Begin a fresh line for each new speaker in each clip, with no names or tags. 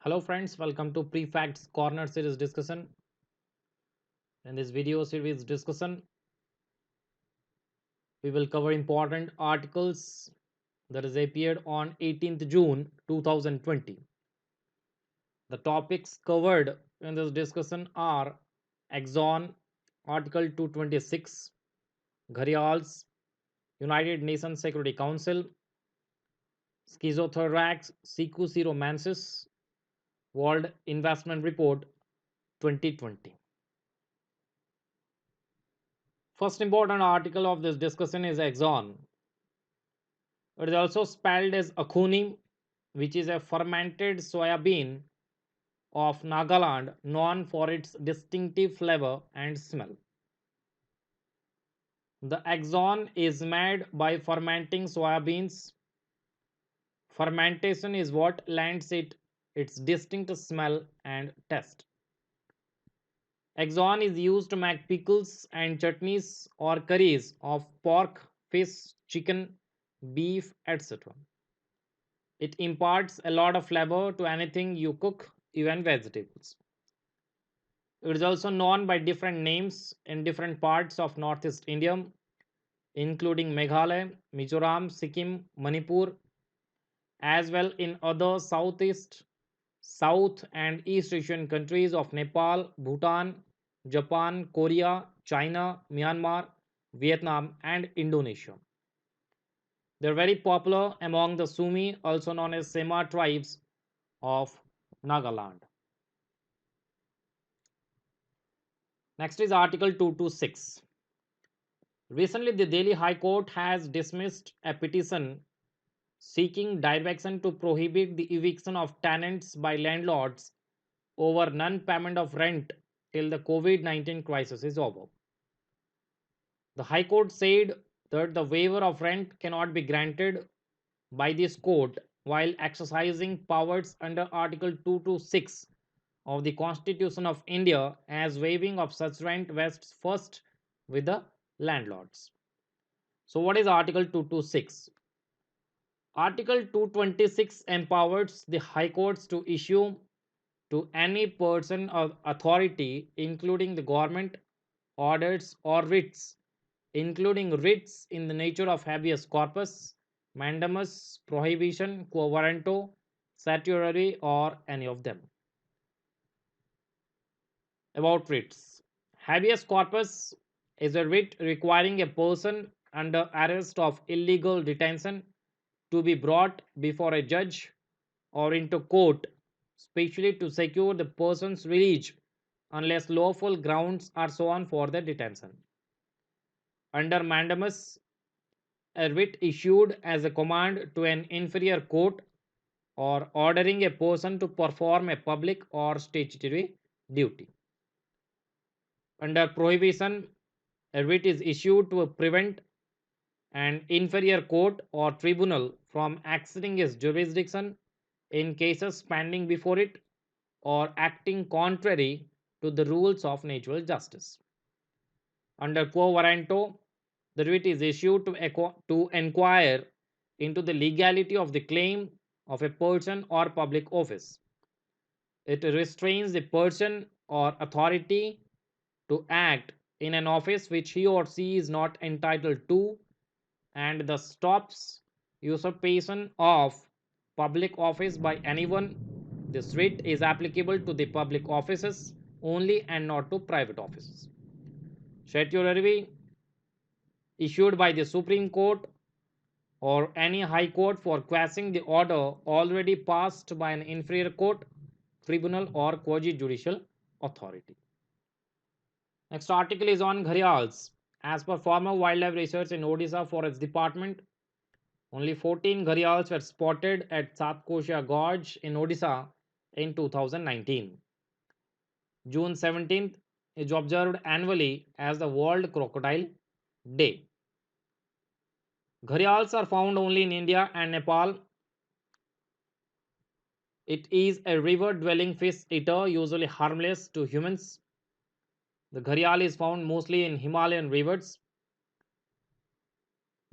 Hello friends, welcome to Prefacts Corner series discussion. In this video series discussion, we will cover important articles that has appeared on 18th June 2020. The topics covered in this discussion are Exxon, Article 226, Gharials, United Nations Security Council, Schizothorax Sicusiromansis, World Investment Report 2020. First important article of this discussion is Exxon. It is also spelled as Akhuni, which is a fermented soybean of Nagaland known for its distinctive flavor and smell. The Exxon is made by fermenting soybeans. Fermentation is what lends it its distinct smell and taste. Exxon is used to make pickles and chutneys or curries of pork, fish, chicken, beef, etc. It imparts a lot of flavor to anything you cook, even vegetables. It is also known by different names in different parts of Northeast India, including Meghalaya, Mizoram, Sikkim, Manipur, as well in other Southeast, South and East Asian countries of Nepal, Bhutan, Japan, Korea, China, Myanmar, Vietnam, and Indonesia. They're very popular among the Sumi, also known as Sema tribes of Nagaland. Next is Article 226. Recently, the Delhi High Court has dismissed a petition seeking direction to prohibit the eviction of tenants by landlords over non payment of rent till the COVID 19 crisis is over. The High Court said that the waiver of rent cannot be granted by this court while exercising powers under Article 226 of the Constitution of India, as waiving of such rent vests first with the landlords. So, what is Article 226? Article 226 empowers the High Courts to issue to any person or authority, including the government, orders or writs, including writs in the nature of habeas corpus, mandamus, prohibition, quo warranto, certiorari, or any of them. About writs. Habeas corpus is a writ requiring a person under arrest of illegal detention to be brought before a judge or into court, specially to secure the person's release unless lawful grounds are shown for the detention. Under mandamus, a writ issued as a command to an inferior court or ordering a person to perform a public or statutory duty. Under prohibition, a writ is issued to prevent an inferior court or tribunal from accessing its jurisdiction in cases pending before it or acting contrary to the rules of natural justice. Under quo warranto, the writ is issued to inquire into the legality of the claim of a person or public office. It restrains the person or authority to act in an office which he or she is not entitled to, and thus stops usurpation of public office by anyone. This writ is applicable to the public offices only and not to private offices. Certiorari issued by the Supreme Court or any High Court for quashing the order already passed by an inferior court, tribunal, or quasi judicial authority. Next article is on gharials. As per former wildlife research in Odisha Forest Department, only 14 gharials were spotted at Satkoshia Gorge in Odisha in 2019. June 17th is observed annually as the World Crocodile Day. Gharials are found only in India and Nepal. It is a river dwelling fish eater, usually harmless to humans. The gharial is found mostly in Himalayan rivers.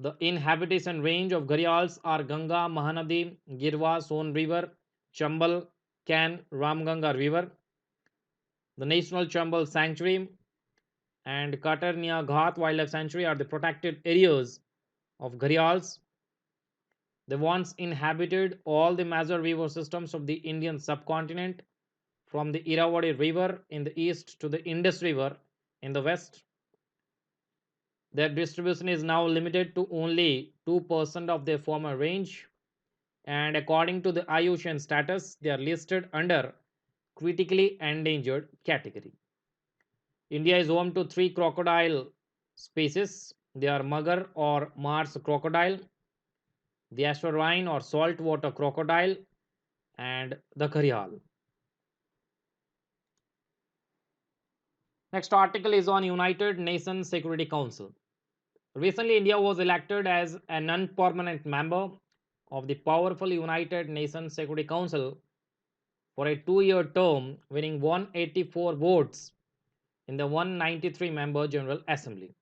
The inhabitation range of gharials are Ganga, Mahanadi, Girwa, Son River, Chambal, Can Ramganga River, the National Chambal Sanctuary, and Katarnia Ghat Wildlife Sanctuary are the protected areas of gharials. They once inhabited all the major river systems of the Indian subcontinent, from the Irrawaddy River in the east to the Indus River in the west. Their distribution is now limited to only 2% of their former range, and according to the IUCN status, they are listed under critically endangered category. India is home to three crocodile species. They are mugger or Mars crocodile, the estuarine or saltwater crocodile, and the gharial. Next article is on United Nations Security Council. Recently, India was elected as a non-permanent member of the powerful United Nations Security Council for a 2-year term, winning 184 votes in the 193-member General Assembly.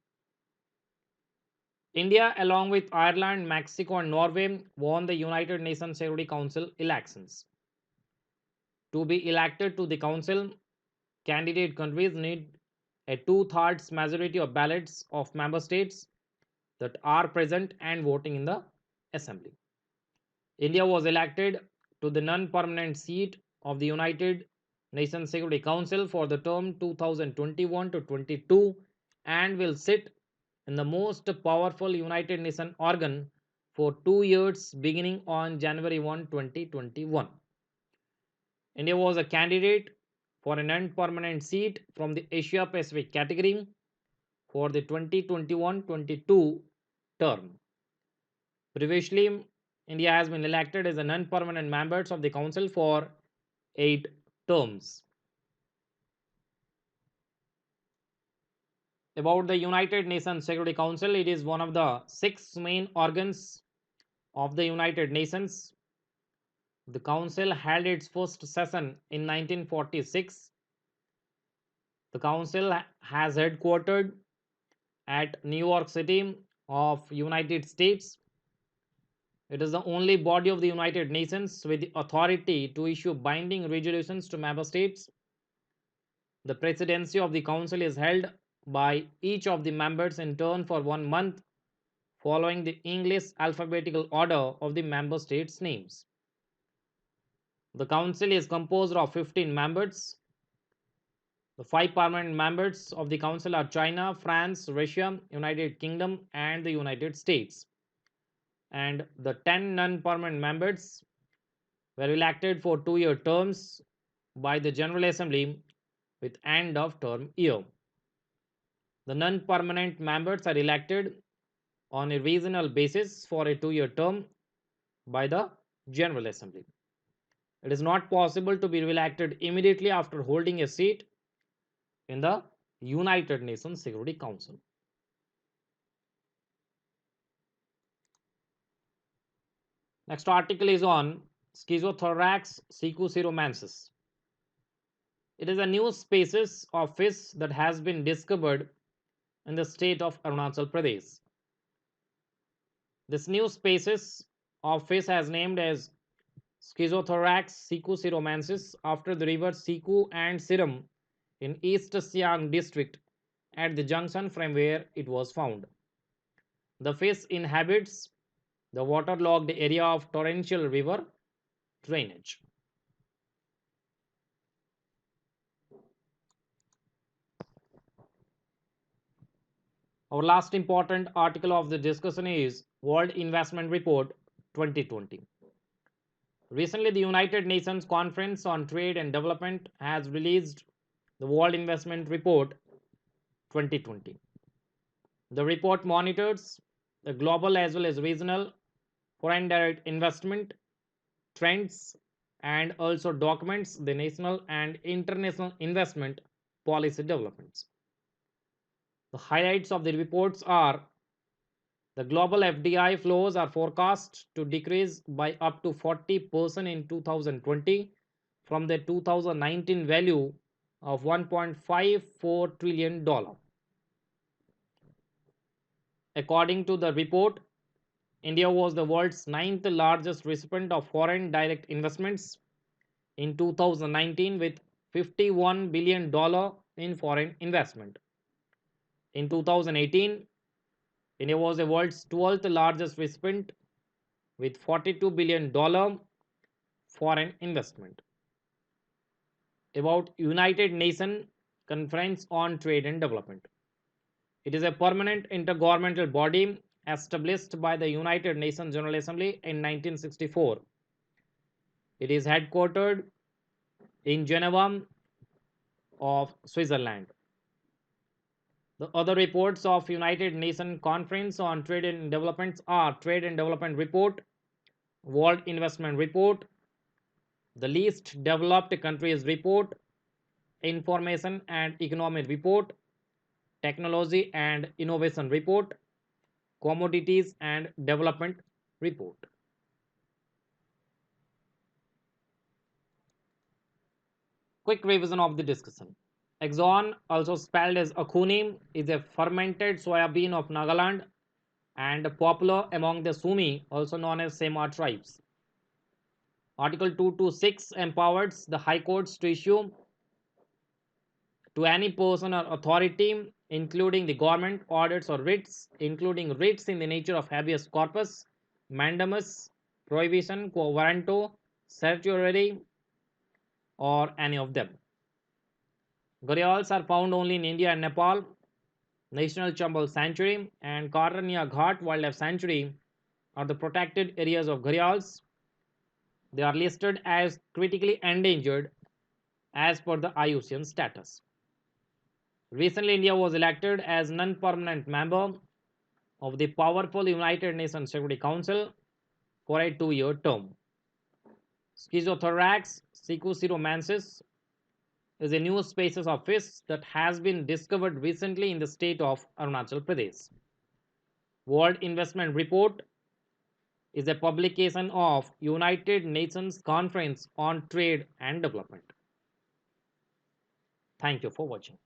India, along with Ireland, Mexico, and Norway, won the United Nations Security Council elections. To be elected to the Council, candidate countries need a two-thirds majority of ballots of member states that are present and voting in the Assembly. India was elected to the non-permanent seat of the United Nations Security Council for the term 2021 to 22 and will sit in the most powerful United Nations organ for 2 years beginning on January 1, 2021. India was a candidate for a non-permanent seat from the Asia Pacific category for the 2021-22 term. Previously, India has been elected as a non-permanent member of the Council for 8 terms. About the United Nations Security Council, it is one of the 6 main organs of the United Nations. The Council held its first session in 1946. The Council has headquartered at New York City of United States. It is the only body of the United Nations with the authority to issue binding resolutions to member states. The presidency of the Council is held by each of the members in turn for 1 month, following the English alphabetical order of the member states' names. The Council is composed of 15 members. The 5 permanent members of the Council are China, France, Russia, United Kingdom, and the United States. And the 10 non-permanent members were elected for 2-year terms by the General Assembly with end of term year. The non-permanent members are elected on a regional basis for a 2-year term by the General Assembly. It is not possible to be re-elected immediately after holding a seat in the United Nations Security Council. Next article is on Schizothorax sicusiromensis. It is a new species of fish that has been discovered in the state of Arunachal Pradesh. This new species of fish has named as Schizothorax sicusiromensis after the river Siku and Siram in East Siang district at the junction from where it was found. The fish inhabits the waterlogged area of torrential river drainage. Our last important article of the discussion is World Investment Report 2020. Recently, the United Nations Conference on Trade and Development has released the World Investment Report 2020. The report monitors the global as well as regional foreign direct investment trends and also documents the national and international investment policy developments. The highlights of the reports are the global FDI flows are forecast to decrease by up to 40% in 2020 from the 2019 value of $1.54 trillion. According to the report, India was the world's 9th largest recipient of foreign direct investments in 2019 with $51 billion in foreign investment. In 2018, India was the world's 12th largest recipient with $42 billion foreign investment. About United Nations Conference on Trade and Development. It is a permanent intergovernmental body established by the United Nations General Assembly in 1964. It is headquartered in Geneva of Switzerland. The other reports of United Nations Conference on Trade and Development are Trade and Development Report, World Investment Report, the Least Developed Countries Report, Information and Economy Report, Technology and Innovation Report, Commodities and Development Report. Quick revision of the discussion. Axon, also spelled as Akhuni, is a fermented soybean of Nagaland and popular among the Sumi, also known as Sema tribes. Article 226 empowers the High Courts to issue to any person or authority, including the government, orders or writs, including writs in the nature of habeas corpus, mandamus, prohibition, quo warranto, certiorari, or any of them. Gharials are found only in India and Nepal. National Chambal Sanctuary and Karania Ghat Wildlife Sanctuary are the protected areas of gharials. They are listed as critically endangered as per the IUCN status. Recently, India was elected as non-permanent member of the powerful United Nations Security Council for a 2-year term. Schizothorax sicusiromensis is a new species of fish that has been discovered recently in the state of Arunachal Pradesh. World Investment Report is a publication of United Nations Conference on Trade and Development. Thank you for watching.